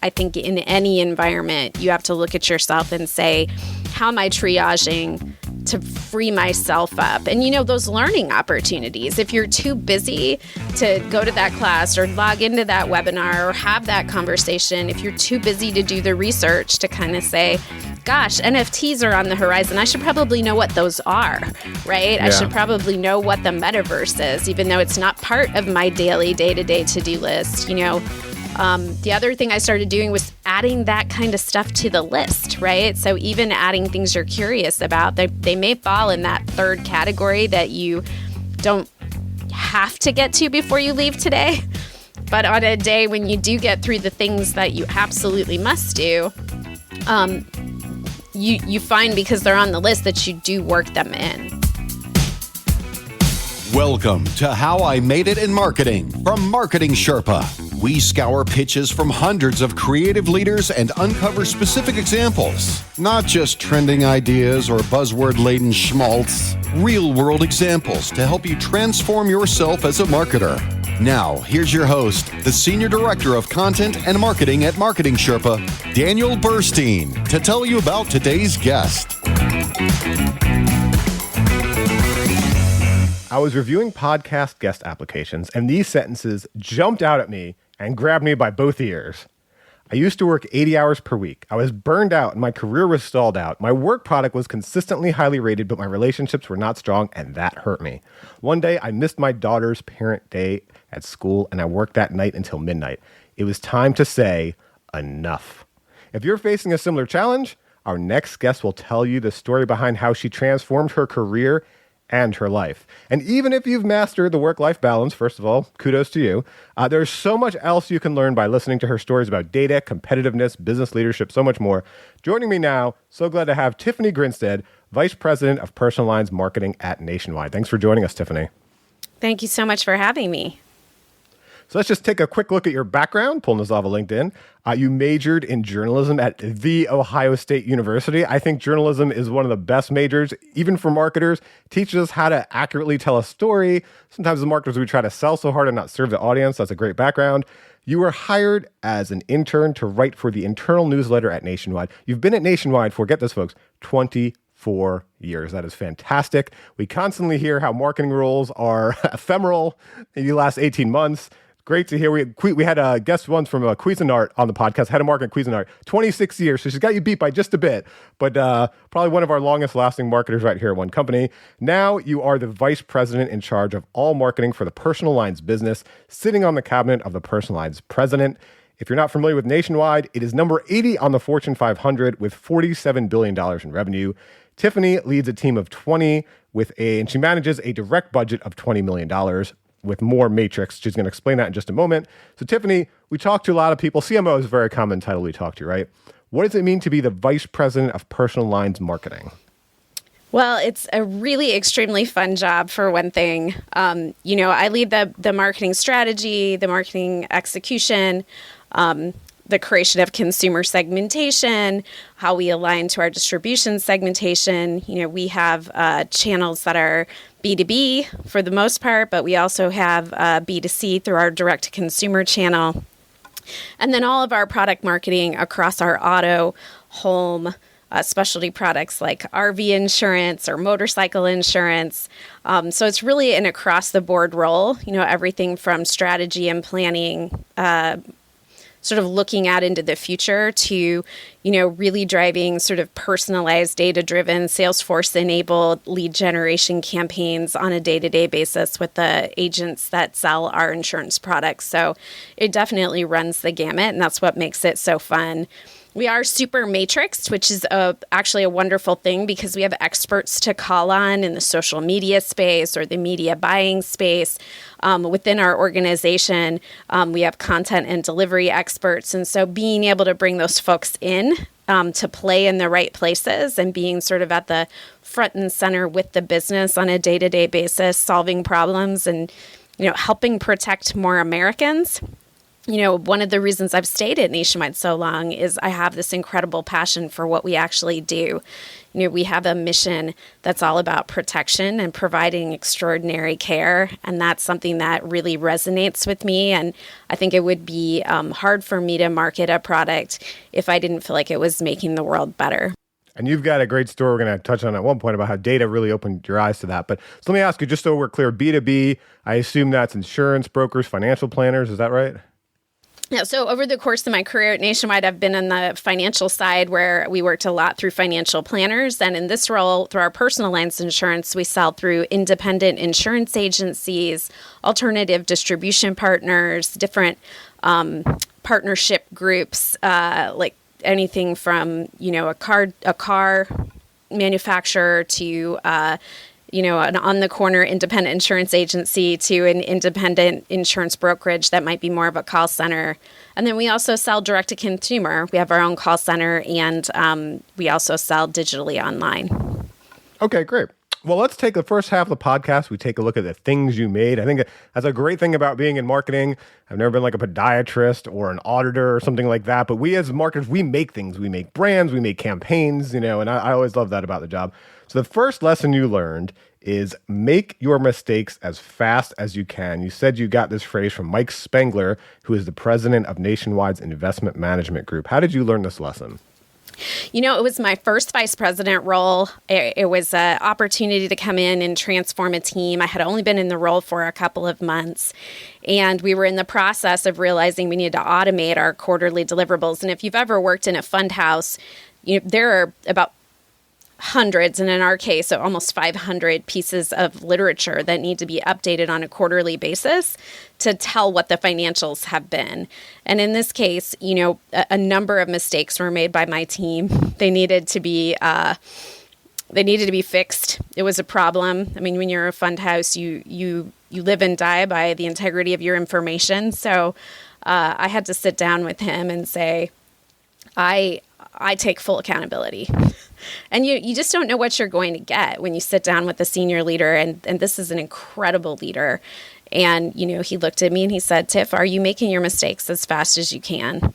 I think in any environment, you have to look at yourself and say, how am I triaging to free myself up? And, those learning opportunities, if you're too busy to go to that class or log into that webinar or have that conversation, if you're too busy to do the research to kind of say, gosh, NFTs are on the horizon, I should probably know what those are, right? I should probably know what the metaverse is, even though it's not part of my daily day-to-day to-do list. The other thing I started doing was adding that kind of stuff to the list, right? So even adding things you're curious about, they may fall in that third category that you don't have to get to before you leave today. But on a day when you do get through the things that you absolutely must do, you find, because they're on the list, that you do work them in. Welcome to How I Made It in Marketing from Marketing Sherpa. We scour pitches from hundreds of creative leaders and uncover specific examples. Not just trending ideas or buzzword-laden schmaltz. Real-world examples to help you transform yourself as a marketer. Now, here's your host, the Senior Director of Content and Marketing at Marketing Sherpa, Daniel Burstein, to tell you about today's guest. I was reviewing podcast guest applications, and these sentences jumped out at me and grabbed me by both ears. I used to work 80 hours per week. I was burned out and my career was stalled out. My work product was consistently highly rated, but my relationships were not strong, and that hurt me. One day, I missed my daughter's parent day at school, and I worked that night until midnight. It was time to say, enough. If you're facing a similar challenge, our next guest will tell you the story behind how she transformed her career and her life. And even if you've mastered the work-life balance, first of all, kudos to you. There's so much else you can learn by listening to her stories about data, competitiveness, business leadership, so much more. Joining me now, so glad to have Tiffany Grinstead, Vice President of Personal Lines Marketing at Nationwide. Thanks for joining us, Tiffany. Thank you so much for having me. So let's just take a quick look at your background, pulling this off of LinkedIn. You majored in journalism at The Ohio State University. I think journalism is one of the best majors, even for marketers. It teaches us how to accurately tell a story. Sometimes as marketers, we try to sell so hard and not serve the audience. That's a great background. You were hired as an intern to write for the internal newsletter at Nationwide. You've been at Nationwide for, get this, folks, 24 years. That is fantastic. We constantly hear how marketing roles are ephemeral. Maybe last 18 months. Great to hear. We had a guest once from Cuisinart on the podcast, head of marketing Cuisinart, 26 years. So she's got you beat by just a bit, but probably one of our longest lasting marketers right here at one company. Now you are the vice president in charge of all marketing for the personal lines business, sitting on the cabinet of the personal lines president. If you're not familiar with Nationwide, it is number 80 on the Fortune 500 with $47 billion in revenue. Tiffany leads a team of 20 and she manages a direct budget of $20 million. With more matrix. She's going to explain that in just a moment. So Tiffany, we talk to a lot of people. CMO is a very common title we talk to, right? What does it mean to be the vice president of personal lines marketing? Well, it's a really extremely fun job, for one thing. I lead the marketing strategy, the marketing execution, the creation of consumer segmentation, how we align to our distribution segmentation. We have channels that are B2B for the most part, but we also have B2C through our direct-to-consumer channel. And then all of our product marketing across our auto, home, specialty products like RV insurance or motorcycle insurance. So it's really an across-the-board role, everything from strategy and planning, sort of looking out into the future to, really driving sort of personalized, data-driven, Salesforce-enabled lead generation campaigns on a day-to-day basis with the agents that sell our insurance products. So it definitely runs the gamut, and that's what makes it so fun. We are super matrixed, which is actually a wonderful thing because we have experts to call on in the social media space or the media buying space. Within our organization, we have content and delivery experts. And so being able to bring those folks in to play in the right places and being sort of at the front and center with the business on a day-to-day basis, solving problems and, helping protect more Americans one of the reasons I've stayed at Nationwide so long is I have this incredible passion for what we actually do. We have a mission that's all about protection and providing extraordinary care, and that's something that really resonates with me. And I think it would be hard for me to market a product if I didn't feel like it was making the world better. And you've got a great story we're going to touch on at one point about how data really opened your eyes to that. But so let me ask you, just so we're clear, B2B, I assume that's insurance brokers, financial planners, is that right? Yeah, so over the course of my career at Nationwide, I've been on the financial side where we worked a lot through financial planners. And in this role, through our personal lines insurance, we sell through independent insurance agencies, alternative distribution partners, different partnership groups, like anything from, a car manufacturer to an on-the-corner independent insurance agency to an independent insurance brokerage that might be more of a call center. And then we also sell direct-to-consumer. We have our own call center, and we also sell digitally online. Okay, great. Well, let's take the first half of the podcast. We take a look at the things you made. I think that's a great thing about being in marketing. I've never been like a podiatrist or an auditor or something like that. But we as marketers, we make things. We make brands. We make campaigns, and I always love that about the job. So the first lesson you learned is make your mistakes as fast as you can. You said you got this phrase from Mike Spengler, who is the president of Nationwide's investment management group. How did you learn this lesson? It was my first vice president role. It was an opportunity to come in and transform a team. I had only been in the role for a couple of months, and we were in the process of realizing we needed to automate our quarterly deliverables. And if you've ever worked in a fund house, there are about hundreds, and in our case, almost 500 pieces of literature that need to be updated on a quarterly basis to tell what the financials have been. And in this case, a number of mistakes were made by my team. They needed to be fixed. It was a problem. I mean, when you're a fund house, you live and die by the integrity of your information. So I had to sit down with him and say, I take full accountability. And you just don't know what you're going to get when you sit down with a senior leader. And this is an incredible leader. And, he looked at me and he said, Tiff, are you making your mistakes as fast as you can?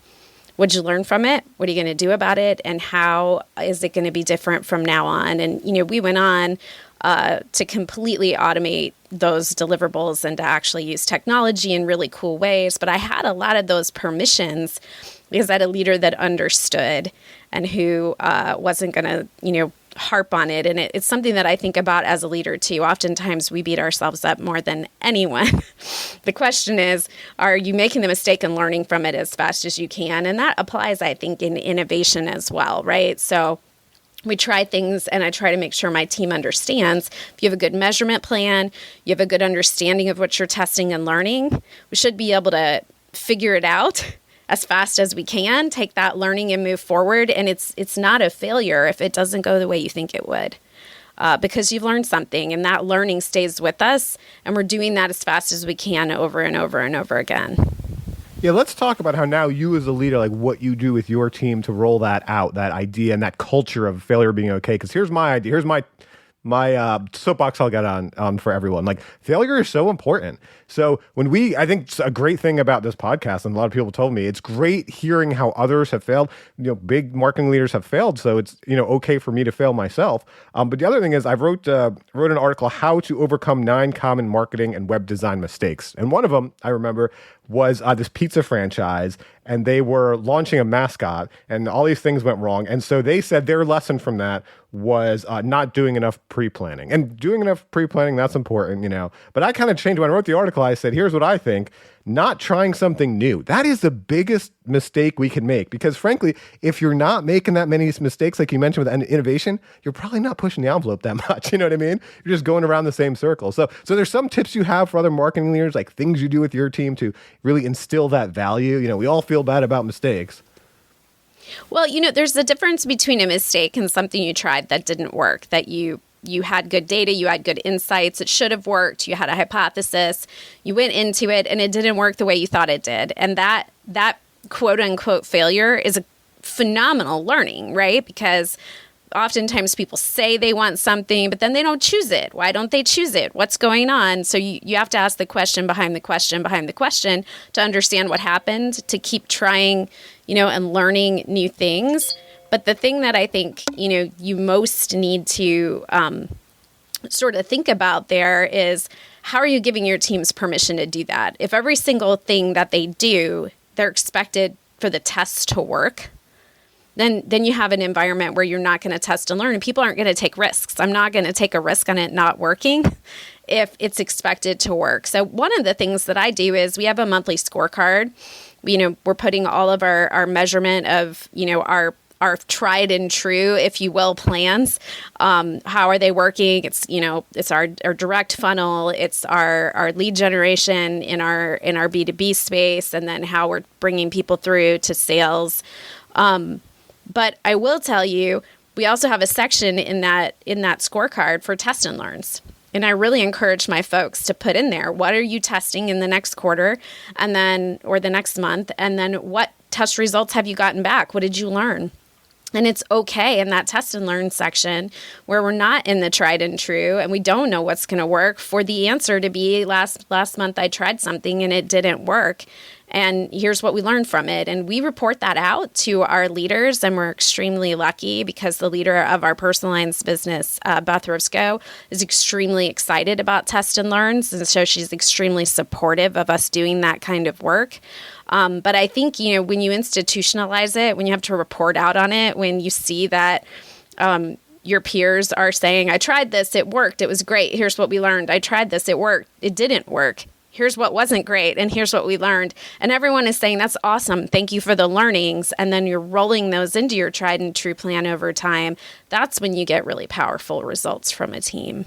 What'd you learn from it? What are you going to do about it? And how is it going to be different from now on? And, we went on to completely automate those deliverables and to actually use technology in really cool ways. But I had a lot of those permissions because I had a leader that understood and who wasn't going to, harp on it. And it's something that I think about as a leader too. Oftentimes we beat ourselves up more than anyone. The question is, are you making the mistake and learning from it as fast as you can? And that applies, I think, in innovation as well, right? So we try things, and I try to make sure my team understands. If you have a good measurement plan, you have a good understanding of what you're testing and learning, we should be able to figure it out as fast as we can, take that learning and move forward. And it's not a failure if it doesn't go the way you think it would, because you've learned something, and that learning stays with us, and we're doing that as fast as we can over and over and over again. Yeah, let's talk about how now you as a leader, like what you do with your team to roll that out, that idea and that culture of failure being okay. Because here's my idea. Here's my soapbox I'll get on for everyone. Like, failure is so important. So I think it's a great thing about this podcast, and a lot of people told me, it's great hearing how others have failed. Big marketing leaders have failed, so it's, okay for me to fail myself. But the other thing is I wrote an article, How to Overcome 9 Common Marketing and Web Design Mistakes. And one of them, I remember, was this pizza franchise, and they were launching a mascot, and all these things went wrong. And so they said their lesson from that was not doing enough pre-planning. And doing enough pre-planning, that's important, But I kind of changed when I wrote the article. I said, here's what I think. Not trying something new. That is the biggest mistake we can make, because frankly, if you're not making that many mistakes, like you mentioned with innovation, you're probably not pushing the envelope that much. You know what I mean? You're just going around the same circle. So there's some tips you have for other marketing leaders, like things you do with your team to really instill that value. We all feel bad about mistakes. Well, there's a difference between a mistake and something you tried that didn't work, that you had good data, you had good insights, it should have worked, you had a hypothesis, you went into it and it didn't work the way you thought it did. And that quote unquote failure is a phenomenal learning, right? Because oftentimes people say they want something, but then they don't choose it. Why don't they choose it? What's going on? So you have to ask the question behind the question behind the question to understand what happened, to keep trying, and learning new things. But the thing that I think, you most need to sort of think about there is, how are you giving your teams permission to do that? If every single thing that they do, they're expected for the tests to work, then you have an environment where you're not going to test and learn, and people aren't going to take risks. I'm not going to take a risk on it not working if it's expected to work. So one of the things that I do is we have a monthly scorecard. We're putting all of our measurement of, our tried and true, if you will, plans. How are they working? It's our direct funnel. It's our lead generation in our B2B space, and then how we're bringing people through to sales. But I will tell you, we also have a section in that scorecard for test and learns. And I really encourage my folks to put in there, what are you testing in the next quarter or the next month? And then what test results have you gotten back? What did you learn? And it's okay in that test and learn section where we're not in the tried and true and we don't know what's going to work, for the answer to be last month I tried something and it didn't work. And here's what we learned from it. And we report that out to our leaders, and we're extremely lucky because the leader of our personal lines business, Beth Roscoe, is extremely excited about test and learns. And so she's extremely supportive of us doing that kind of work. But I think, when you institutionalize it, when you have to report out on it, when you see that your peers are saying, I tried this, it worked, it was great, here's what we learned. I tried this, it worked, it didn't work. Here's what wasn't great, and here's what we learned. And everyone is saying, that's awesome. Thank you for the learnings. And then you're rolling those into your tried and true plan over time. That's when you get really powerful results from a team.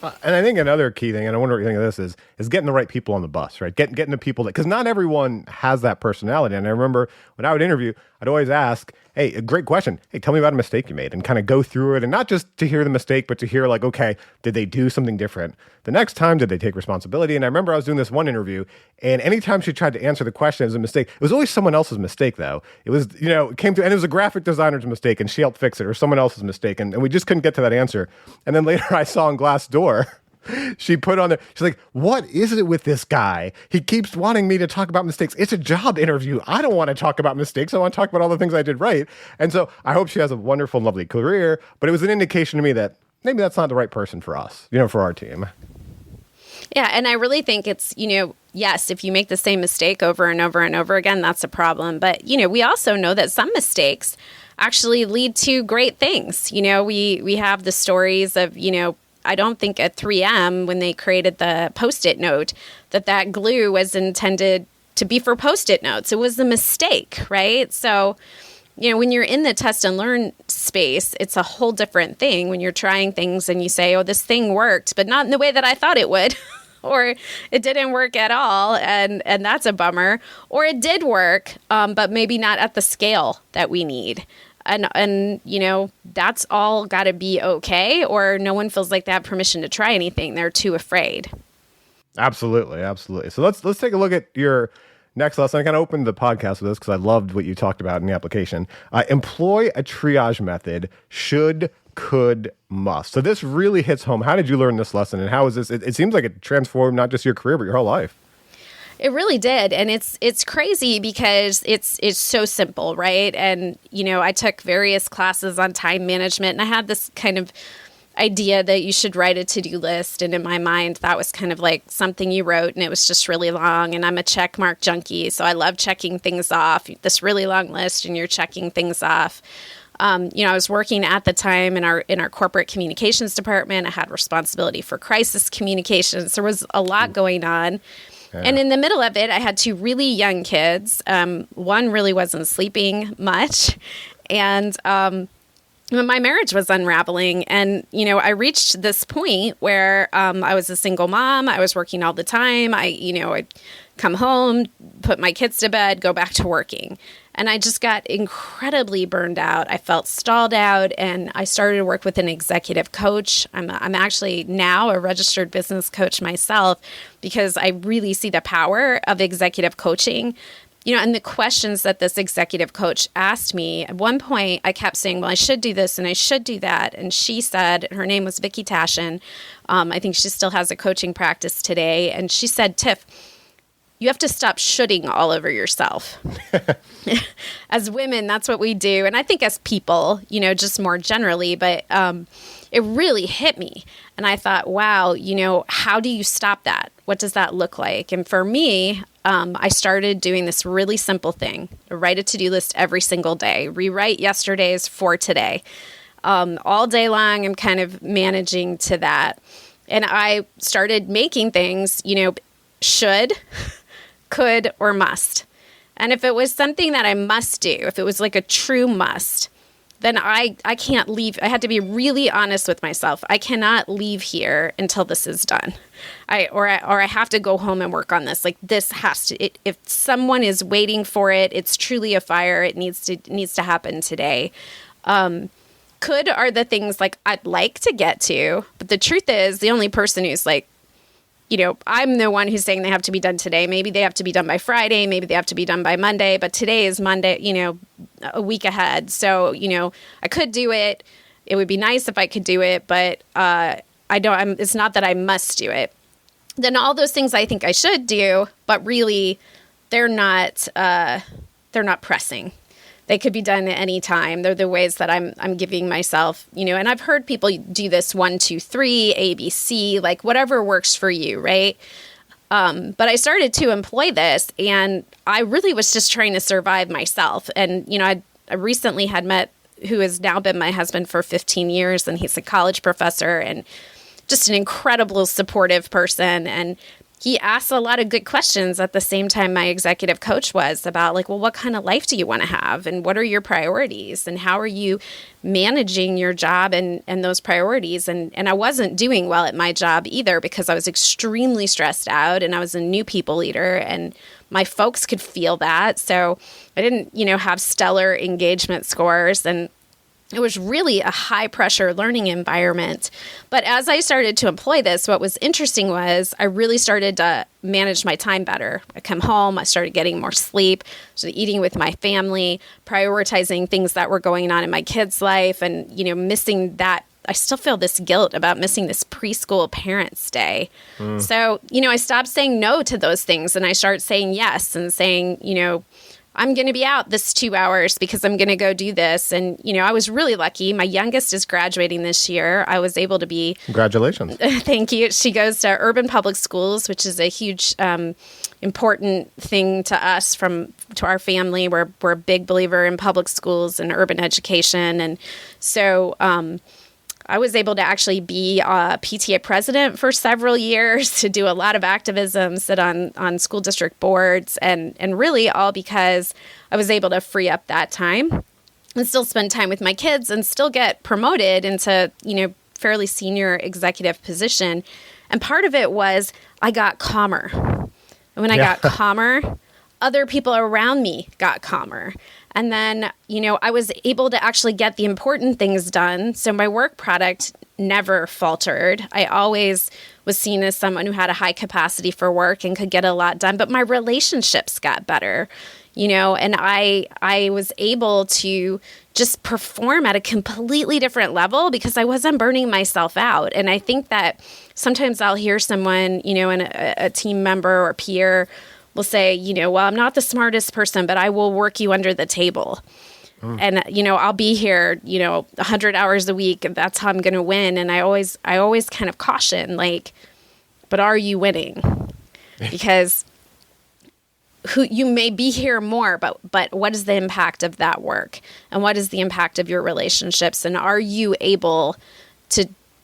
And I think another key thing, and I wonder what you think of this, is getting the right people on the bus, right? Getting the people that, because not everyone has that personality. And I remember when I would interview, I'd always ask, hey, a great question. Hey, tell me about a mistake you made, and kind of go through it. And not just to hear the mistake, but to hear like, okay, did they do something different? The next time, did they take responsibility? And I remember I was doing this one interview, and anytime she tried to answer the question, it was a mistake. It was always someone else's mistake, though. It was, it came to, and it was a graphic designer's mistake, and she helped fix it, or someone else's mistake. And we just couldn't get to that answer. And then later I saw on Glassdoor, she put on there, she's like, what is it with this guy? He keeps wanting me to talk about mistakes. It's a job interview. I don't want to talk about mistakes. I want to talk about all the things I did right. And so I hope she has a wonderful, lovely career. But it was an indication to me that maybe that's not the right person for us, for our team. Yeah, and I really think it's, yes, if you make the same mistake over and over and over again, that's a problem. But, we also know that some mistakes actually lead to great things. We have the stories of, I don't think at 3M, when they created the Post-it note, that glue was intended to be for Post-it notes. It was a mistake, right? So, when you're in the test and learn space, it's a whole different thing when you're trying things and you say, oh, this thing worked, but not in the way that I thought it would. Or it didn't work at all, and that's a bummer. Or it did work, but maybe not at the scale that we need. And that's all got to be okay, or no one feels like they have permission to try anything. They're too afraid. Absolutely. So let's take a look at your next lesson. I kind of opened the podcast with this because I loved what you talked about in the application. Employ a triage method: should, could, must. So this really hits home. How did you learn this lesson, and how is this? It seems like it transformed not just your career, but your whole life. It really did. And it's crazy because it's so simple, right? And, I took various classes on time management, and I had this kind of idea that you should write a to-do list. And in my mind, that was kind of like something you wrote, and it was just really long. And I'm a check mark junkie, so I love checking things off. This really long list, and you're checking things off. I was working at the time in our corporate communications department. I had responsibility for crisis communications. There was a lot going on. Yeah. And in the middle of it, I had two really young kids. One really wasn't sleeping much. And my marriage was unraveling. And, I reached this point where I was a single mom. I was working all the time. I'd come home, put my kids to bed, go back to working. And I just got incredibly burned out. I felt stalled out, and I started to work with an executive coach. I'm actually now a registered business coach myself because I really see the power of executive coaching. and the questions that this executive coach asked me, at one point I kept saying, well, I should do this and I should do that. And she said, her name was Vicki Tashin. I think she still has a coaching practice today. And she said, Tiff, you have to stop shoulding all over yourself. As women, that's what we do. And I think as people, just more generally, but it really hit me. And I thought, wow, how do you stop that? What does that look like? And for me, I started doing this really simple thing. I write a to-do list every single day, rewrite yesterday's for today. All day long, I'm kind of managing to that. And I started making things, should, could, or must. And if it was something that I must do, if it was like a true must, then I can't leave. I had to be really honest with myself. I cannot leave here until this is done. I have to go home and work on this. Like this has to, if someone is waiting for it, it's truly a fire. It needs to happen today. Could are the things like I'd like to get to, but the truth is the only person who's like, I'm the one who's saying they have to be done today. Maybe they have to be done by Friday. Maybe they have to be done by Monday. But today is Monday, a week ahead. So, I could do it. It would be nice if I could do it, but it's not that I must do it. Then all those things I think I should do, but really they're not pressing. They could be done at any time. They're the ways that I'm giving myself, and I've heard people do this 1, 2, 3, ABC, like whatever works for you, right? But I started to employ this, and I really was just trying to survive myself. And, I recently had met who has now been my husband for 15 years, and he's a college professor and just an incredible supportive person. And he asked a lot of good questions at the same time my executive coach was about like, well, what kind of life do you want to have? And what are your priorities? And how are you managing your job and those priorities? And I wasn't doing well at my job either because I was extremely stressed out and I was a new people leader and my folks could feel that. So I didn't, have stellar engagement scores, and it was really a high pressure learning environment. But as I started to employ this, what was interesting was I really started to manage my time better. I come home, I started getting more sleep, started eating with my family, prioritizing things that were going on in my kids' life, and, missing that. I still feel this guilt about missing this preschool parents' day. So, I stopped saying no to those things and I started saying yes and saying, I'm going to be out this 2 hours because I'm going to go do this. And, I was really lucky. My youngest is graduating this year. I was able to be... Congratulations. Thank you. She goes to urban public schools, which is a huge, important thing to us, to our family. We're a big believer in public schools and urban education. And so... I was able to actually be a PTA president for several years, to do a lot of activism, sit on school district boards, and really all because I was able to free up that time and still spend time with my kids and still get promoted into, fairly senior executive position. And part of it was I got calmer. And when I got calmer, other people around me got calmer. And then, I was able to actually get the important things done. So my work product never faltered. I always was seen as someone who had a high capacity for work and could get a lot done. But my relationships got better, and I was able to just perform at a completely different level because I wasn't burning myself out. And I think that sometimes I'll hear someone, and a team member or peer will say, well, I'm not the smartest person, but I will work you under the table. And, I'll be here, 100 hours a week. And that's how I'm going to win. And I always kind of caution, like, but are you winning? Because you may be here more, but what is the impact of that work? And what is the impact of your relationships? And are you able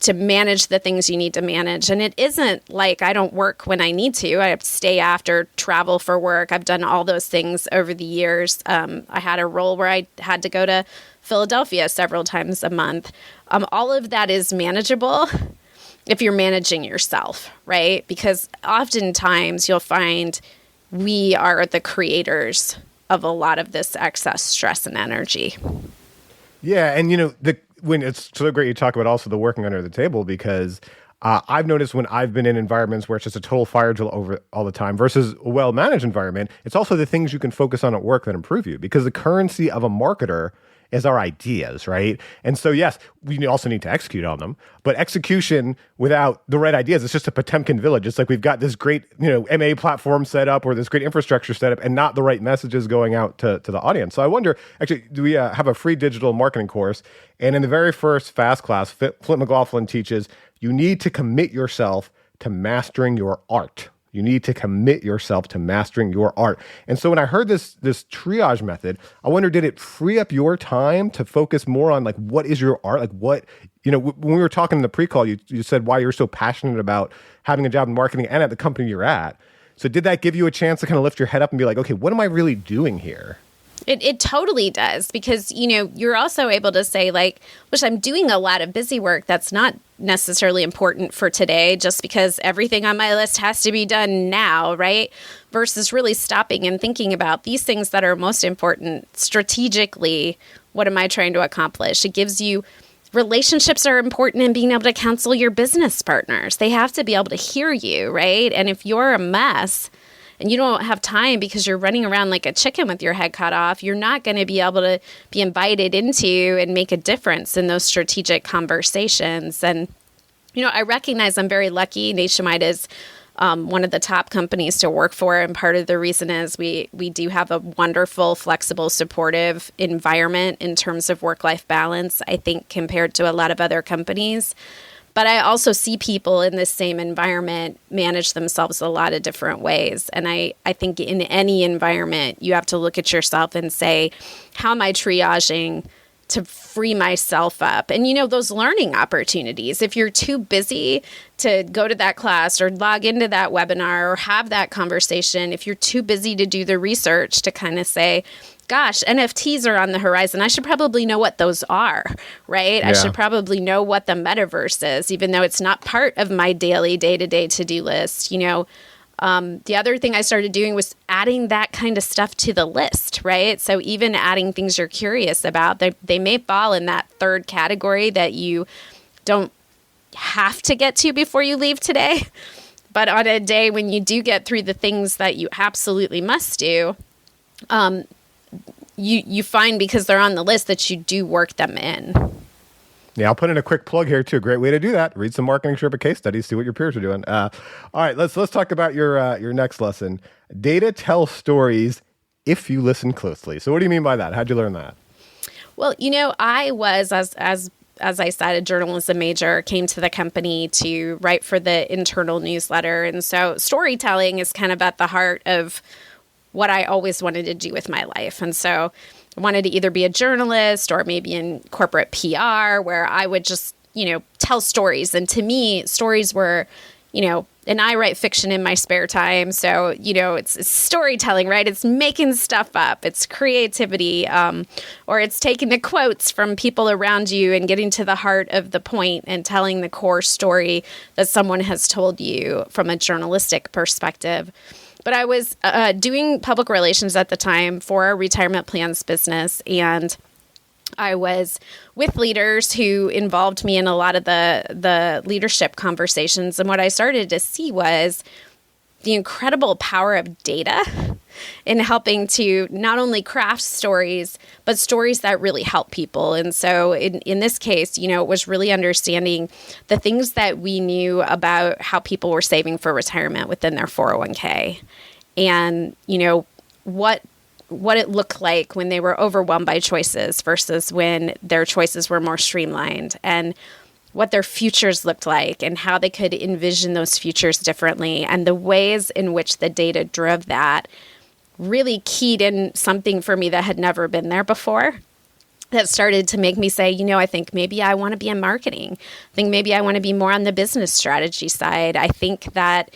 to manage the things you need to manage? And it isn't like I don't work when I need to. I have to stay after, travel for work. I've done all those things over the years. I had a role where I had to go to Philadelphia several times a month. All of that is manageable if you're managing yourself, right? Because oftentimes you'll find we are the creators of a lot of this excess stress and energy. Yeah, and when it's so great you talk about also the working under the table, because I've noticed when I've been in environments where it's just a total fire drill over all the time versus a well-managed environment, it's also the things you can focus on at work that improve you, because the currency of a marketer is our ideas, right? And so, yes, we also need to execute on them, but execution without the right ideas, it's just a Potemkin village. It's like we've got this great, MA platform set up or this great infrastructure set up and not the right messages going out to the audience. So I wonder, actually, do we have a free digital marketing course? And in the very first FAST class, Flint McLaughlin teaches you need to commit yourself to mastering your art. You need to commit yourself to mastering your art. And so when I heard this triage method, I wonder, did it free up your time to focus more on like, what is your art? Like what, when we were talking in the pre-call, you said why you're so passionate about having a job in marketing and at the company you're at. So did that give you a chance to kind of lift your head up and be like, okay, what am I really doing here? It totally does, because, you're also able to say, like, which I'm doing a lot of busy work that's not necessarily important for today, just because everything on my list has to be done now, right? Versus really stopping and thinking about these things that are most important strategically. What am I trying to accomplish? It gives you relationships are important in being able to counsel your business partners. They have to be able to hear you, right? And if you're a mess and you don't have time because you're running around like a chicken with your head cut off, you're not going to be able to be invited into and make a difference in those strategic conversations. And, I recognize I'm very lucky. Nationwide is one of the top companies to work for. And part of the reason is we do have a wonderful, flexible, supportive environment in terms of work-life balance, I think, compared to a lot of other companies. But I also see people in this same environment manage themselves a lot of different ways. And I think in any environment, you have to look at yourself and say, how am I triaging to free myself up? And, those learning opportunities, if you're too busy to go to that class or log into that webinar or have that conversation, if you're too busy to do the research to kind of say, gosh, NFTs are on the horizon, I should probably know what those are, right? Yeah. I should probably know what the metaverse is, even though it's not part of my daily day-to-day to-do list. The other thing I started doing was adding that kind of stuff to the list, right? So even adding things you're curious about, they may fall in that third category that you don't have to get to before you leave today. But on a day when you do get through the things that you absolutely must do, you find, because they're on the list, that you do work them in. Yeah, I'll put in a quick plug here too. A great way to do that. Read some Marketing Sherpa case studies, see what your peers are doing. All right, let's talk about your next lesson. Data tells stories if you listen closely. So what do you mean by that? How'd you learn that? Well, I was, as I said, a journalism major, came to the company to write for the internal newsletter. And so storytelling is kind of at the heart of what I always wanted to do with my life. And so I wanted to either be a journalist or maybe in corporate PR, where I would just, tell stories. And to me, stories were, and I write fiction in my spare time. So, it's storytelling, right? It's making stuff up. It's creativity, or it's taking the quotes from people around you and getting to the heart of the point and telling the core story that someone has told you from a journalistic perspective. But I was doing public relations at the time for a retirement plans business, and I was with leaders who involved me in a lot of the leadership conversations. And what I started to see was the incredible power of data in helping to not only craft stories, but stories that really help people. And so in this case, it was really understanding the things that we knew about how people were saving for retirement within their 401k, and, what it looked like when they were overwhelmed by choices versus when their choices were more streamlined, and what their futures looked like and how they could envision those futures differently, and the ways in which the data drove that really keyed in something for me that had never been there before, that started to make me say, I think maybe I want to be in marketing. I think maybe I want to be more on the business strategy side. I think that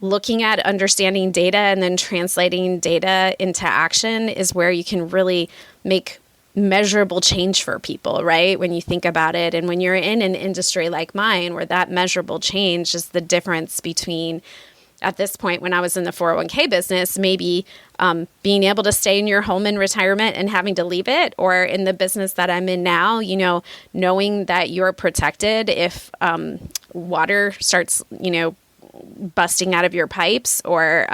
looking at understanding data and then translating data into action is where you can really make measurable change for people, right? When you think about it. And when you're in an industry like mine, where that measurable change is the difference between at this point, when I was in the 401k business, maybe being able to stay in your home in retirement and having to leave it, or in the business that I'm in now, knowing that you're protected if water starts, busting out of your pipes, or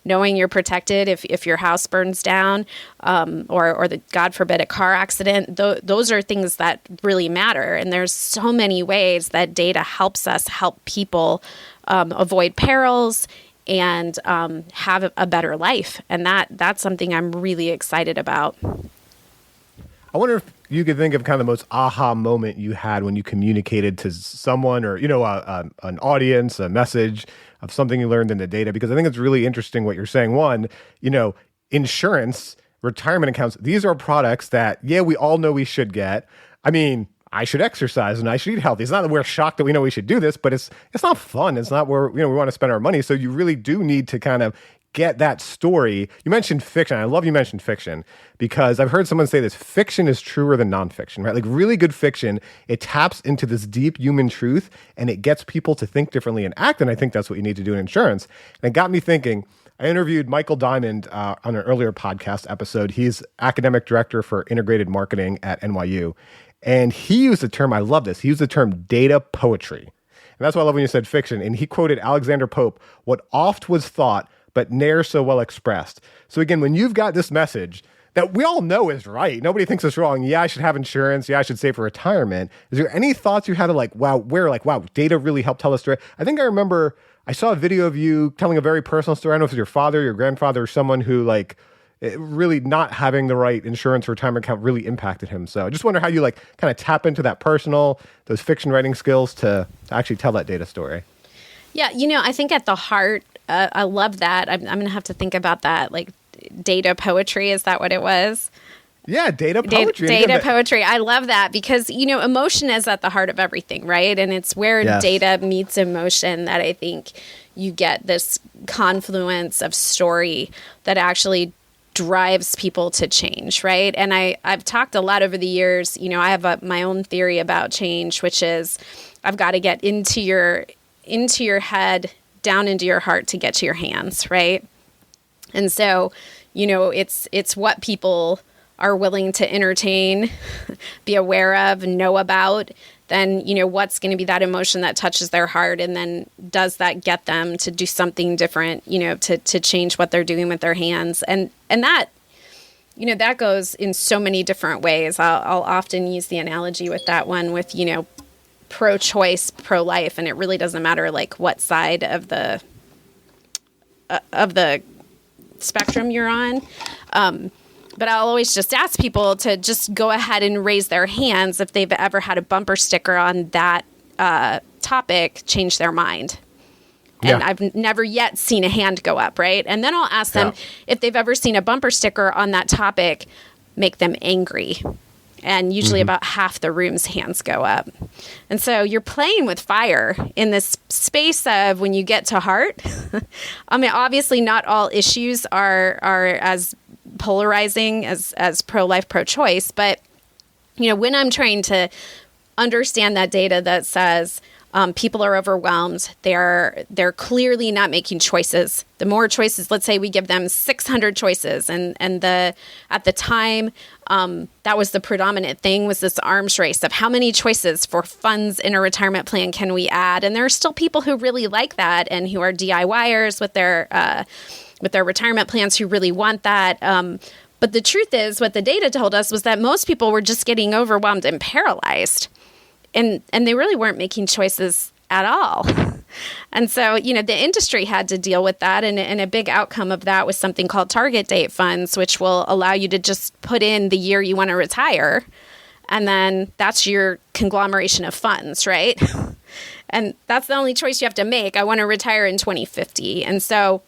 knowing you're protected if your house burns down, or the God forbid a car accident. Those are things that really matter. And there's so many ways that data helps us help people avoid perils and have a better life. And that's something I'm really excited about. I wonder if you could think of kind of the most aha moment you had when you communicated to someone, or, an audience, a message of something you learned in the data, because I think it's really interesting what you're saying. One, insurance, retirement accounts, these are products that, we all know we should get. I mean, I should exercise and I should eat healthy. It's not that we're shocked that we know we should do this, but it's not fun. It's not where, we want to spend our money. So you really do need to kind of get that story. You mentioned fiction. I love you mentioned fiction, because I've heard someone say this: fiction is truer than nonfiction, right? Like, really good fiction, it taps into this deep human truth and it gets people to think differently and act. And I think that's what you need to do in insurance. And it got me thinking. I interviewed Michael Diamond on an earlier podcast episode. He's academic director for integrated marketing at NYU. And he used the term, I love this, he used the term data poetry. And that's why I love when you said fiction. And he quoted Alexander Pope: "What oft was thought, but ne'er so well expressed." So again, when you've got this message that we all know is right, nobody thinks it's wrong. Yeah, I should have insurance. Yeah, I should save for retirement. Is there any thoughts you had of wow, data really helped tell a story? I think I remember I saw a video of you telling a very personal story. I don't know if it was your father, your grandfather, or someone who really not having the right insurance retirement account really impacted him. So I just wonder how you kind of tap into that those fiction writing skills to actually tell that data story. Yeah, I think at the heart, I love that. I'm going to have to think about that. Like, data poetry, is that what it was? Yeah, data poetry. Data poetry. I love that because, emotion is at the heart of everything, right? And it's where data meets emotion that I think you get this confluence of story that actually drives people to change, right? And I've talked a lot over the years. I have my own theory about change, which is I've got to get into your head, down into your heart to get to your hands, right? And so, it's what people are willing to entertain, be aware of, know about, then, what's going to be that emotion that touches their heart, and then does that get them to do something different, to change what they're doing with their hands. And that, that goes in so many different ways. I'll often use the analogy with that one with, pro-choice, pro-life, and it really doesn't matter what side of the spectrum you're on. But I'll always just ask people to just go ahead and raise their hands if they've ever had a bumper sticker on that topic change their mind. And I've never yet seen a hand go up, right? And then I'll ask them if they've ever seen a bumper sticker on that topic make them angry. And usually about half the room's hands go up. And so you're playing with fire in this space of when you get to heart. I mean, obviously not all issues are as polarizing as pro-life, pro-choice. But, when I'm trying to understand that data that says people are overwhelmed, they're clearly not making choices. The more choices, let's say we give them 600 choices, and at the time that was the predominant thing, was this arms race of how many choices for funds in a retirement plan can we add. And there are still people who really like that and who are DIYers with their retirement plans who really want that. But the truth is, what the data told us was that most people were just getting overwhelmed and paralyzed. And they really weren't making choices at all. And so, the industry had to deal with that. And a big outcome of that was something called target date funds, which will allow you to just put in the year you want to retire. And then that's your conglomeration of funds, right? And that's the only choice you have to make. I want to retire in 2050. And so,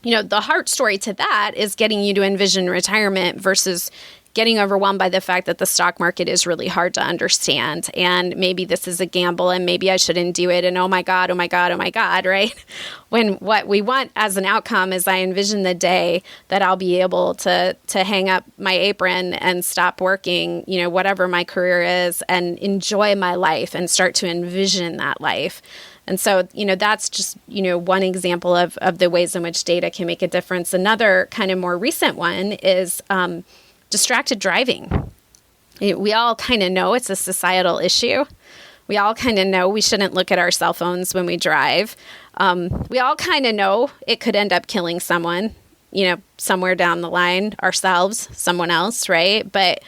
the heart story to that is getting you to envision retirement versus getting overwhelmed by the fact that the stock market is really hard to understand. And maybe this is a gamble and maybe I shouldn't do it. And oh my God, right? When what we want as an outcome is I envision the day that I'll be able to hang up my apron and stop working, whatever my career is, and enjoy my life and start to envision that life. And so, that's just, one example of the ways in which data can make a difference. Another kind of more recent one is distracted driving. We all kind of know it's a societal issue. We all kind of know we shouldn't look at our cell phones when we drive. We all kind of know it could end up killing someone, somewhere down the line, ourselves, someone else, right? But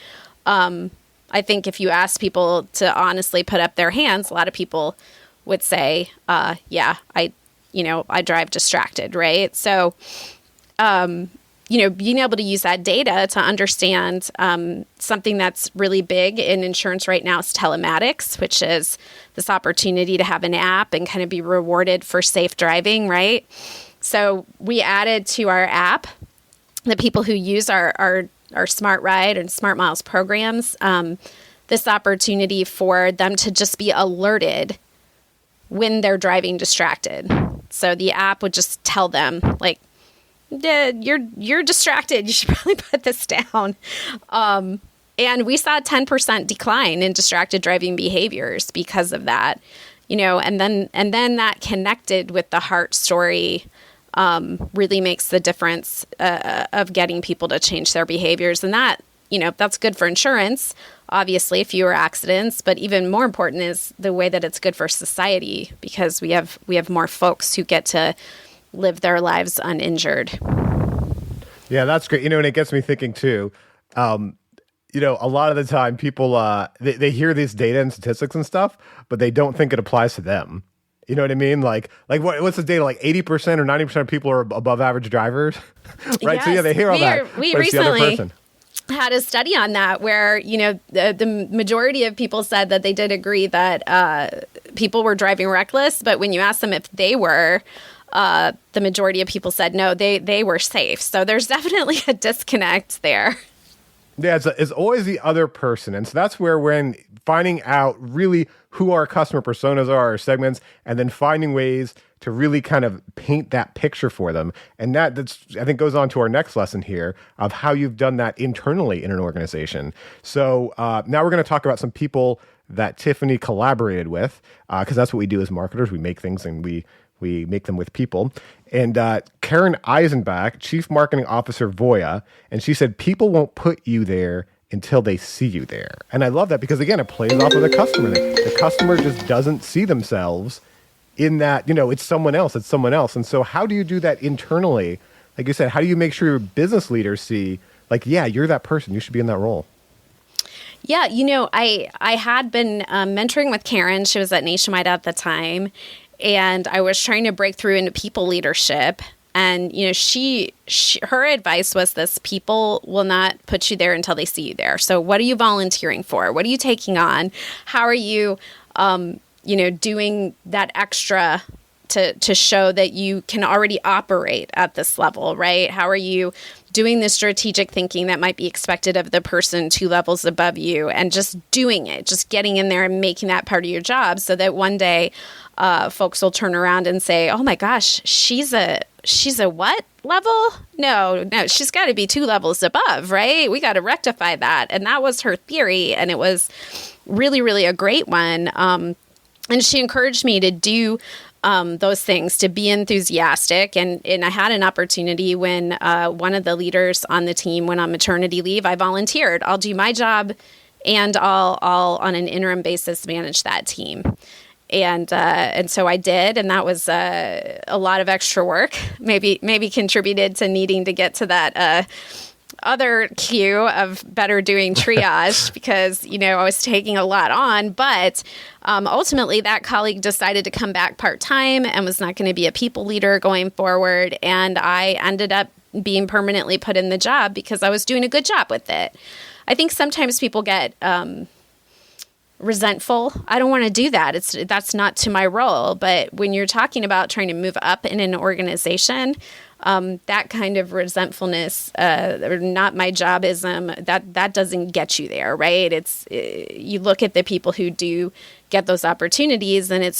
I think if you ask people to honestly put up their hands, a lot of people would say, yeah, I drive distracted, right? So, being able to use that data to understand something that's really big in insurance right now is telematics, which is this opportunity to have an app and kind of be rewarded for safe driving, right? So we added to our app the people who use our Smart Ride and Smart Miles programs, this opportunity for them to just be alerted when they're driving distracted. So the app would just tell them, like, yeah, you're distracted. You should probably put this down. And we saw a 10% decline in distracted driving behaviors because of that, and then that connected with the heart story really makes the difference of getting people to change their behaviors. And that, that's good for insurance, obviously, fewer accidents, but even more important is the way that it's good for society, because we have more folks who get to live their lives uninjured. Yeah, that's great. And it gets me thinking too, a lot of the time people, they hear these data and statistics and stuff, but they don't think it applies to them. You know what I mean? Like what's the data? Like 80% or 90% of people are above average drivers, right? Yes, So yeah, they hear all that. We but it's the other recently person. had a study on that where, the majority of people said that they did agree that people were driving reckless, but when you ask them if they were, the majority of people said no, they were safe. So there's definitely a disconnect there. Yeah, it's always the other person. And so that's where when finding out really who our customer personas are, our segments, and then finding ways to really kind of paint that picture for them. And that's I think goes on to our next lesson here of how you've done that internally in an organization. So now we're going to talk about some people that Tiffany collaborated with, because that's what we do as marketers. We make things and we make them with people. And Karen Eisenbach, Chief Marketing Officer, Voya, and she said, people won't put you there until they see you there. And I love that because, again, it plays off of the customer. The customer just doesn't see themselves in that, it's someone else. And so how do you do that internally? Like you said, how do you make sure your business leaders see, like, yeah, you're that person. You should be in that role. Yeah, I had been mentoring with Karen. She was at Nationwide at the time. And I was trying to break through into people leadership. And, her advice was this: people will not put you there until they see you there. So what are you volunteering for? What are you taking on? How are you, doing that extra to show that you can already operate at this level, right? How are you doing the strategic thinking that might be expected of the person 2 levels above you, and just doing it, just getting in there and making that part of your job so that one day folks will turn around and say, oh my gosh, she's a what level? No, she's got to be 2 levels above, right? We got to rectify that. And that was her theory. And it was really, really a great one. And she encouraged me to do those things, to be enthusiastic. And I had an opportunity when one of the leaders on the team went on maternity leave. I volunteered. I'll do my job, and I'll on an interim basis manage that team. And so I did, and that was a lot of extra work. Maybe contributed to needing to get to that other cue of better doing triage because I was taking a lot on. But ultimately, that colleague decided to come back part-time and was not going to be a people leader going forward. And I ended up being permanently put in the job because I was doing a good job with it. I think sometimes people get resentful. I don't want to do that. That's not to my role. But when you're talking about trying to move up in an organization, that kind of resentfulness, or not my jobism, that doesn't get you there, right? You look at the people who do get those opportunities, and it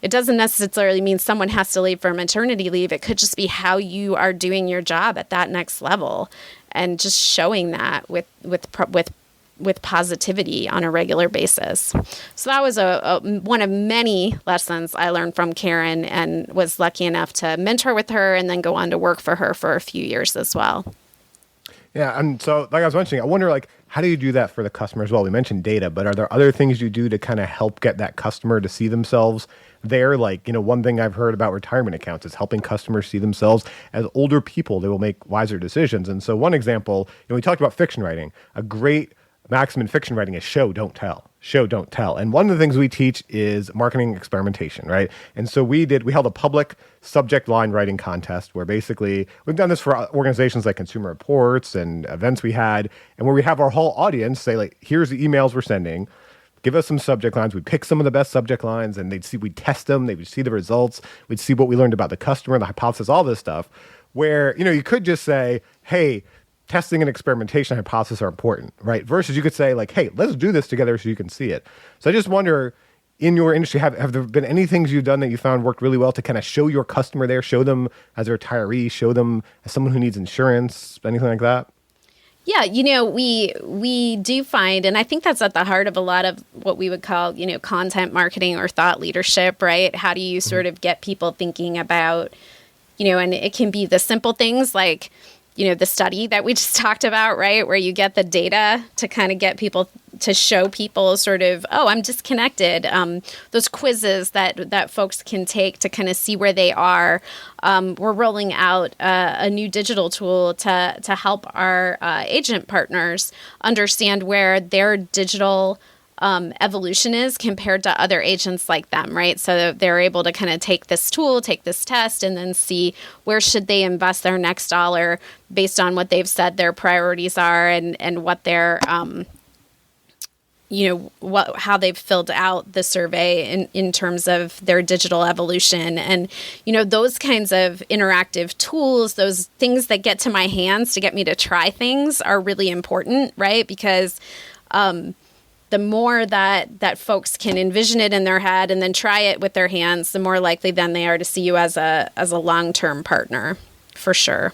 doesn't necessarily mean someone has to leave for maternity leave. It could just be how you are doing your job at that next level, and just showing that with with positivity on a regular basis. So that was one of many lessons I learned from Karen, and was lucky enough to mentor with her and then go on to work for her for a few years as well. Yeah, and so like I was mentioning, I wonder, like, how do you do that for the customer as well? We mentioned data, but are there other things you do to kind of help get that customer to see themselves there? Like, one thing I've heard about retirement accounts is helping customers see themselves as older people. They will make wiser decisions. And so one example, we talked about fiction writing. A great maxim in fiction writing is show, don't tell. Show, don't tell. And one of the things we teach is marketing experimentation, right? And so we held a public subject line writing contest where basically we've done this for organizations like Consumer Reports and events we had, and where we have our whole audience say, like, here's the emails we're sending. Give us some subject lines. We'd pick some of the best subject lines, and we'd test them. They would see the results. We'd see what we learned about the customer, the hypothesis, all this stuff, where, you could just say, hey, testing and experimentation hypotheses are important, right? Versus you could say, like, hey, let's do this together so you can see it. So I just wonder, in your industry, have there been any things you've done that you found worked really well to kind of show your customer there, show them as a retiree, show them as someone who needs insurance, anything like that? Yeah, we do find, and I think that's at the heart of a lot of what we would call, content marketing or thought leadership, right? How do you sort of get people thinking about, and it can be the simple things like, the study that we just talked about, right? Where you get the data to kind of get people to show people sort of, oh, I'm disconnected. Those quizzes that folks can take to kind of see where they are. We're rolling out a new digital tool to help our agent partners understand where their digital evolution is compared to other agents like them, right? So they're able to kind of take this tool, take this test, and then see where should they invest their next dollar based on what they've said their priorities are and what their how they've filled out the survey in terms of their digital evolution. And, those kinds of interactive tools, those things that get to my hands to get me to try things are really important, right? Because the more that folks can envision it in their head and then try it with their hands, the more likely then they are to see you as a long-term partner, for sure.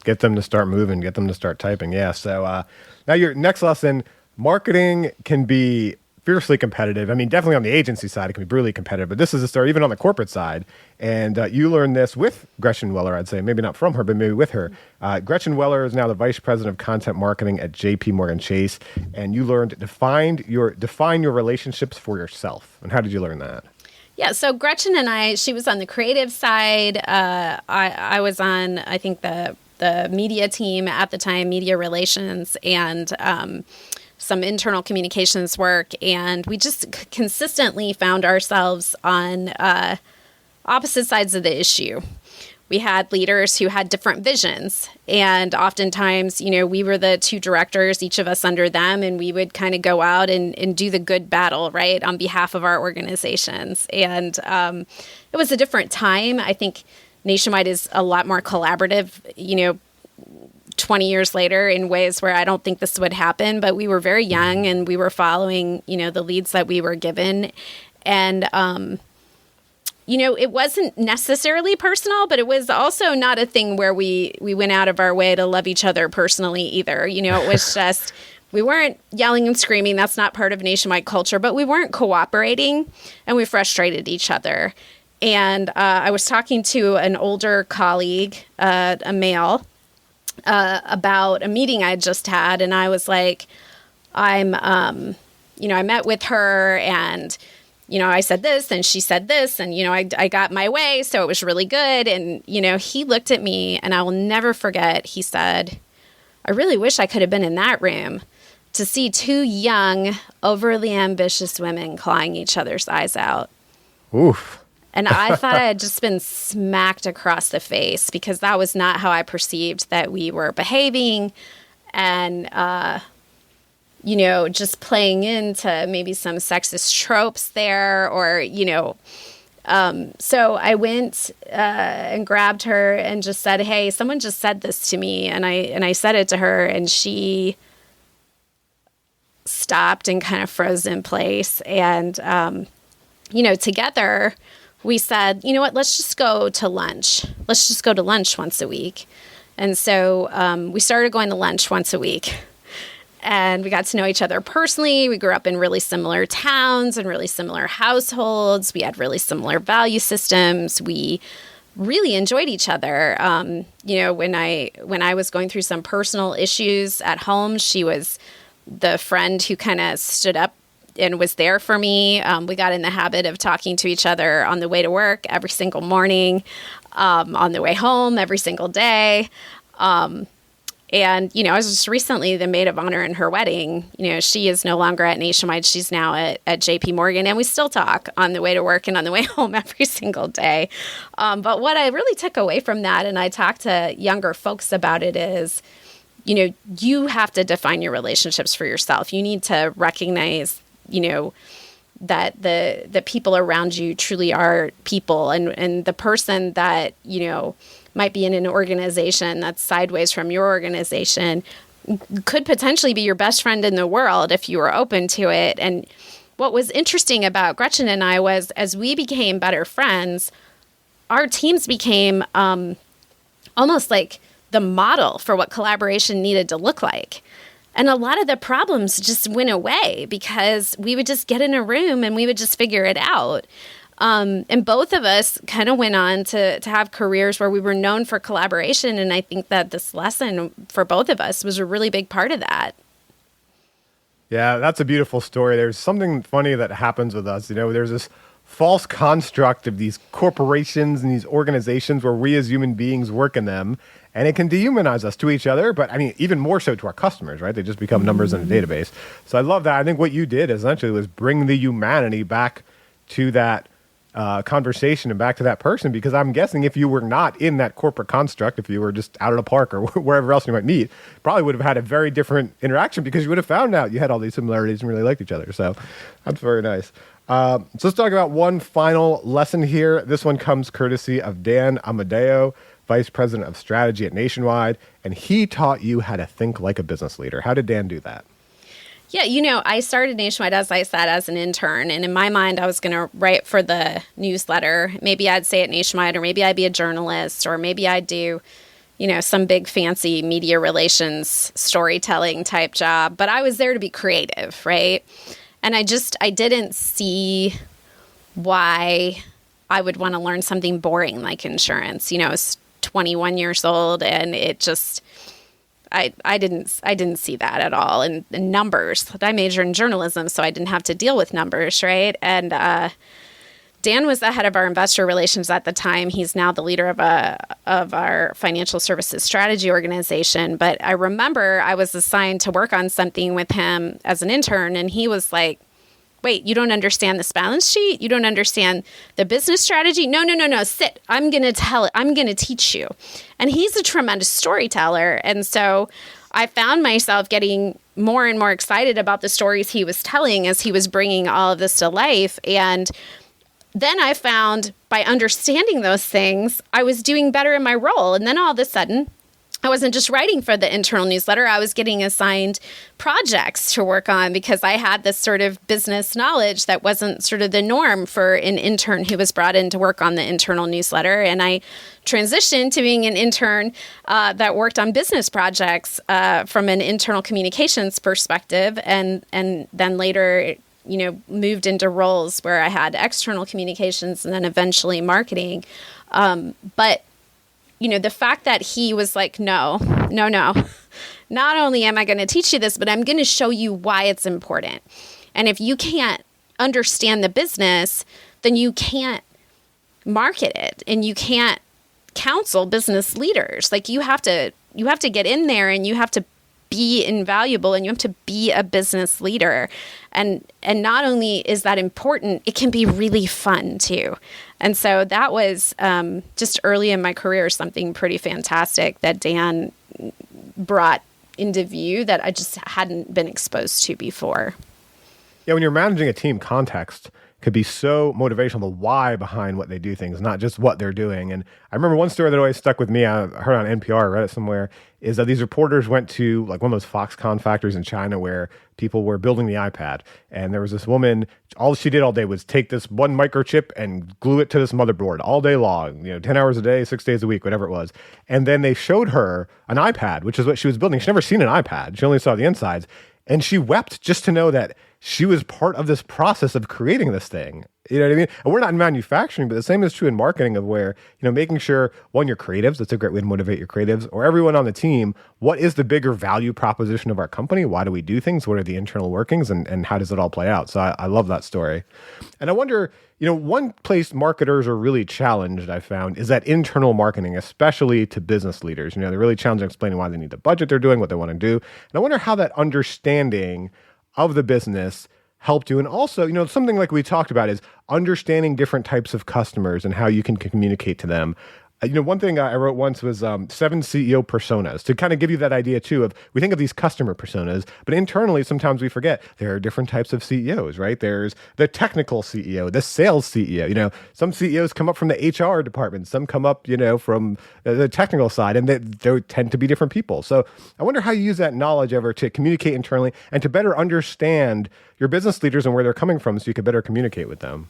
Get them to start moving, get them to start typing. Yeah. So now your next lesson, marketing can be fiercely competitive. I mean, definitely on the agency side, it can be brutally competitive, but this is a story even on the corporate side. And you learned this with Gretchen Weller, I'd say, maybe not from her, but maybe with her. Gretchen Weller is now the vice president of content marketing at JP Morgan Chase. And you learned define your relationships for yourself. And how did you learn that? Yeah, so Gretchen and she was on the creative side. I was on, I think, the media team at the time, media relations, and some internal communications work. And we just consistently found ourselves on opposite sides of the issue. We had leaders who had different visions. And oftentimes, we were the two directors, each of us under them, and we would kind of go out and do the good battle, right, on behalf of our organizations. And it was a different time. I think Nationwide is a lot more collaborative, 20 years later in ways where I don't think this would happen, but we were very young and we were following, the leads that we were given. And, it wasn't necessarily personal, but it was also not a thing where we went out of our way to love each other personally either. It was just, we weren't yelling and screaming. That's not part of Nationwide culture, but we weren't cooperating and we frustrated each other. And I was talking to an older colleague, a male, about a meeting I just had, and I was like, I met with her, and I said this, and she said this, and I got my way, so it was really good. And he looked at me, and I will never forget. He said, "I really wish I could have been in that room to see two young, overly ambitious women clawing each other's eyes out." Oof. And I thought I had just been smacked across the face because that was not how I perceived that we were behaving. And, just playing into maybe some sexist tropes there or, so I went and grabbed her and just said, "Hey, someone just said this to me." And I said it to her, and she stopped and kind of froze in place. And, together we said, you know what, let's just go to lunch. Let's just go to lunch once a week. And so we started going to lunch once a week. and we got to know each other personally. We grew up in really similar towns and really similar households. We had really similar value systems. We really enjoyed each other. When I was going through some personal issues at home, she was the friend who kind of stood up and was there for me. We got in the habit of talking to each other on the way to work every single morning, on the way home every single day. And, I was just recently the maid of honor in her wedding. She is no longer at Nationwide. She's now at JP Morgan, and we still talk on the way to work and on the way home every single day. But what I really took away from that, and I talk to younger folks about it, is, you have to define your relationships for yourself. You need to recognize, that the people around you truly are people, and the person that, might be in an organization that's sideways from your organization could potentially be your best friend in the world if you were open to it. And what was interesting about Gretchen and I was, as we became better friends, our teams became almost like the model for what collaboration needed to look like. And a lot of the problems just went away because we would just get in a room and we would just figure it out. And both of us kind of went on to have careers where we were known for collaboration. And I think that this lesson for both of us was a really big part of that. Yeah, that's a beautiful story. There's something funny that happens with us. There's this false construct of these corporations and these organizations where we as human beings work in them, and it can dehumanize us to each other, but I mean, even more so to our customers, right? They just become numbers in a database. So I love that. I think what you did essentially was bring the humanity back to that conversation and back to that person, because I'm guessing if you were not in that corporate construct, if you were just out at a park or wherever else you might meet, probably would have had a very different interaction because you would have found out you had all these similarities and really liked each other. So that's very nice. So let's talk about one final lesson here. This one comes courtesy of Dan Amadeo, Vice President of Strategy at Nationwide, and he taught you how to think like a business leader. How did Dan do that? Yeah, I started Nationwide, as I said, as an intern. And in my mind, I was going to write for the newsletter. Maybe I'd say at Nationwide, or maybe I'd be a journalist, or maybe I'd do, some big fancy media relations storytelling type job. But I was there to be creative, right? And I didn't see why I would want to learn something boring like insurance. I was 21 years old, and it just... I didn't see that at all. And numbers. I majored in journalism, so I didn't have to deal with numbers, right? And Dan was the head of our investor relations at the time. He's now the leader of our financial services strategy organization. But I remember I was assigned to work on something with him as an intern, and he was like, "Wait, you don't understand this balance sheet? You don't understand the business strategy? No, sit. I'm going to tell it. I'm going to teach you." And he's a tremendous storyteller. And so I found myself getting more and more excited about the stories he was telling as he was bringing all of this to life. And then I found by understanding those things, I was doing better in my role. And then all of a sudden, I wasn't just writing for the internal newsletter. I was getting assigned projects to work on because I had this sort of business knowledge that wasn't sort of the norm for an intern who was brought in to work on the internal newsletter. And I transitioned to being an intern that worked on business projects from an internal communications perspective, and then later, moved into roles where I had external communications and then eventually marketing. But the fact that he was like, no, not only am I going to teach you this, but I'm going to show you why it's important. And if you can't understand the business, then you can't market it and you can't counsel business leaders. Like you have to get in there and you have to be invaluable and you have to be a business leader. And not only is that important, it can be really fun too. And so that was just early in my career, something pretty fantastic that Dan brought into view that I just hadn't been exposed to before. Yeah, when you're managing a team, context could be so motivational, the why behind what they do things, not just what they're doing. And I remember one story that always stuck with me, I heard on NPR, read it somewhere, is that these reporters went to like one of those Foxconn factories in China where people were building the iPad. And there was this woman, all she did all day was take this one microchip and glue it to this motherboard all day long, 10 hours a day, 6 days a week, whatever it was. And then they showed her an iPad, which is what she was building. She'd never seen an iPad. She only saw the insides. And she wept just to know that she was part of this process of creating this thing. You know what I mean? And we're not in manufacturing, but the same is true in marketing of where, making sure, one, your creatives, that's a great way to motivate your creatives, or everyone on the team, what is the bigger value proposition of our company? Why do we do things? What are the internal workings? And how does it all play out? So I love that story. And I wonder, one place marketers are really challenged, I found, is that internal marketing, especially to business leaders. They're really challenged in explaining why they need the budget they're doing, what they want to do. And I wonder how that understanding of the business helped you. And also, something like we talked about is understanding different types of customers and how you can communicate to them. One thing I wrote once was 7 CEO personas to kind of give you that idea too of, we think of these customer personas, but internally sometimes we forget there are different types of CEOs, right? There's the technical CEO, the sales CEO. Some CEOs come up from the HR department, some come up, from the technical side, and they tend to be different people. So I wonder how you use that knowledge ever to communicate internally and to better understand your business leaders and where they're coming from so you can better communicate with them.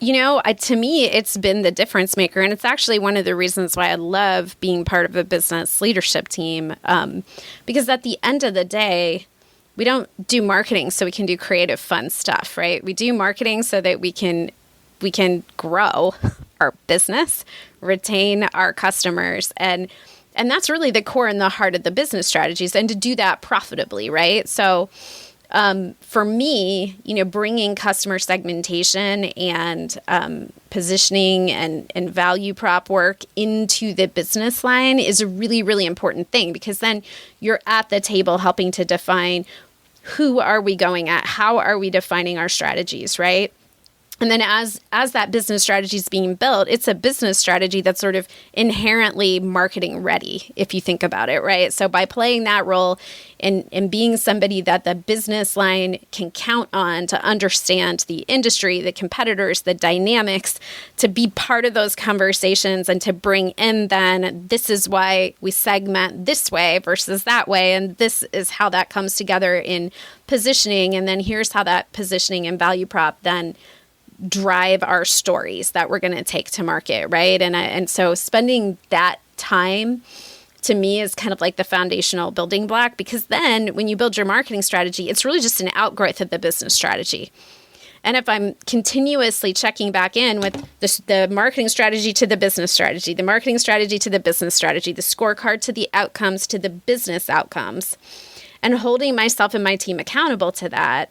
To me, it's been the difference maker. And it's actually one of the reasons why I love being part of a business leadership team. Because at the end of the day, we don't do marketing so we can do creative, fun stuff, right? We do marketing so that we can grow our business, retain our customers. And that's really the core and the heart of the business strategies, and to do that profitably, right? So for me, bringing customer segmentation and positioning and value prop work into the business line is a really, really important thing, because then you're at the table helping to define who are we going at, how are we defining our strategies, right? And then as that business strategy is being built, it's a business strategy that's sort of inherently marketing ready, if you think about it, right? So by playing that role and being somebody that the business line can count on to understand the industry, the competitors, the dynamics, to be part of those conversations and to bring in then, this is why we segment this way versus that way, and this is how that comes together in positioning, and then here's how that positioning and value prop then drive our stories that we're going to take to market, right? And so spending that time to me is kind of like the foundational building block, because then when you build your marketing strategy, it's really just an outgrowth of the business strategy. And if I'm continuously checking back in with the marketing strategy to the business strategy, the marketing strategy to the business strategy, the scorecard to the outcomes to the business outcomes, and holding myself and my team accountable to that,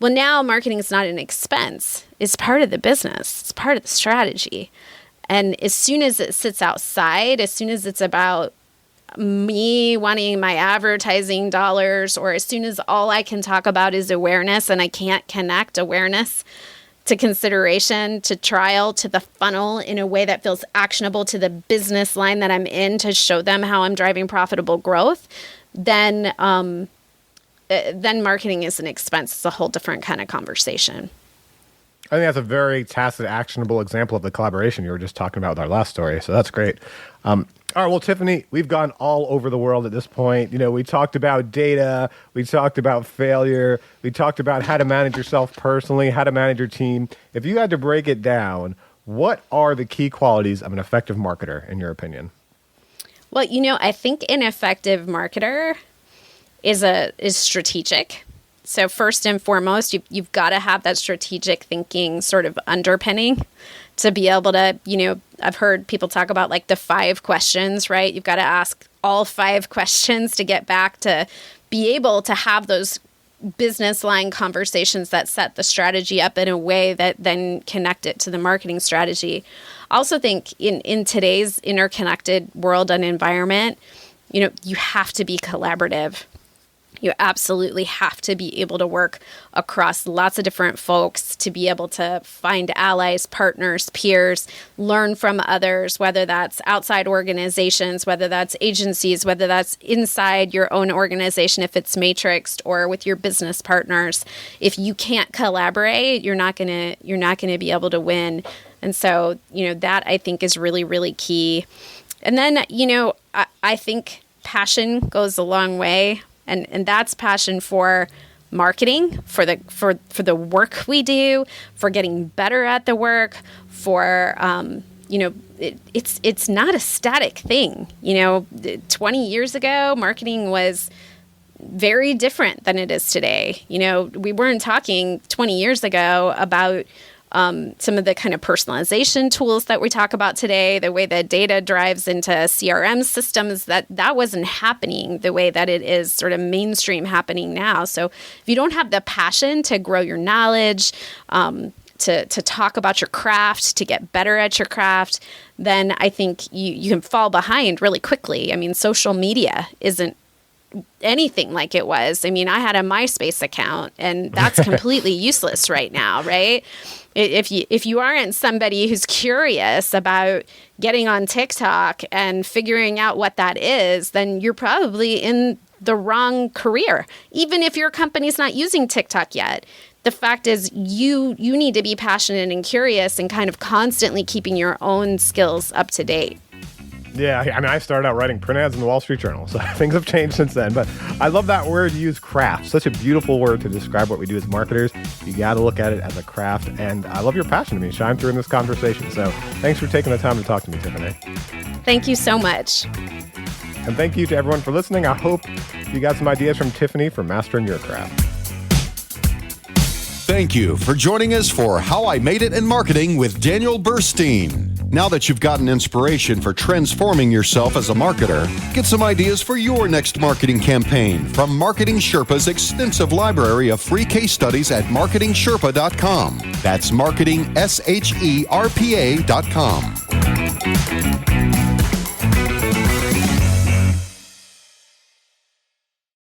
well, now marketing is not an expense. It's part of the business. It's part of the strategy. And as soon as it sits outside, as soon as it's about me wanting my advertising dollars, or as soon as all I can talk about is awareness and I can't connect awareness to consideration, to trial, to the funnel in a way that feels actionable to the business line that I'm in to show them how I'm driving profitable growth, then marketing is an expense. It's a whole different kind of conversation. I think that's a very tacit, actionable example of the collaboration you were just talking about with our last story. So that's great. All right, well, Tiffany, we've gone all over the world at this point. We talked about data. We talked about failure. We talked about how to manage yourself personally, how to manage your team. If you had to break it down, what are the key qualities of an effective marketer, in your opinion? Well, I think an effective marketer is strategic. So first and foremost, you've got to have that strategic thinking sort of underpinning to be able to, I've heard people talk about like the 5 questions, right? You've got to ask all 5 questions to get back to be able to have those business line conversations that set the strategy up in a way that then connect it to the marketing strategy. I also think in today's interconnected world and environment, you have to be collaborative. You absolutely have to be able to work across lots of different folks to be able to find allies, partners, peers, learn from others, whether that's outside organizations, whether that's agencies, whether that's inside your own organization, if it's matrixed, or with your business partners. If you can't collaborate, you're not gonna be able to win. And so, that I think is really, really key. And then, I think passion goes a long way. And that's passion for marketing, for the work we do, for getting better at the work, for it's not a static thing. 20 years ago, marketing was very different than it is today. You know, we weren't talking 20 years ago about some of the kind of personalization tools that we talk about today, the way that data drives into CRM systems, that wasn't happening the way that it is sort of mainstream happening now. So if you don't have the passion to grow your knowledge, to talk about your craft, to get better at your craft, then I think you can fall behind really quickly. I mean, social media isn't anything like it was. I mean, I had a MySpace account, and that's completely useless right now, right? If you aren't somebody who's curious about getting on TikTok and figuring out what that is, then you're probably in the wrong career, even if your company's not using TikTok yet. The fact is you need to be passionate and curious and kind of constantly keeping your own skills up to date. Yeah, I mean, I started out writing print ads in the Wall Street Journal, so things have changed since then. But I love that word you use, craft. Such a beautiful word to describe what we do as marketers. You got to look at it as a craft, and I love your passion. I mean, shine through in this conversation. So thanks for taking the time to talk to me, Tiffany. Thank you so much. And thank you to everyone for listening. I hope you got some ideas from Tiffany for mastering your craft. Thank you for joining us for How I Made It in Marketing with Daniel Burstein. Now that you've gotten inspiration for transforming yourself as a marketer, get some ideas for your next marketing campaign from Marketing Sherpa's extensive library of free case studies at marketingsherpa.com. That's marketingsherpa.com.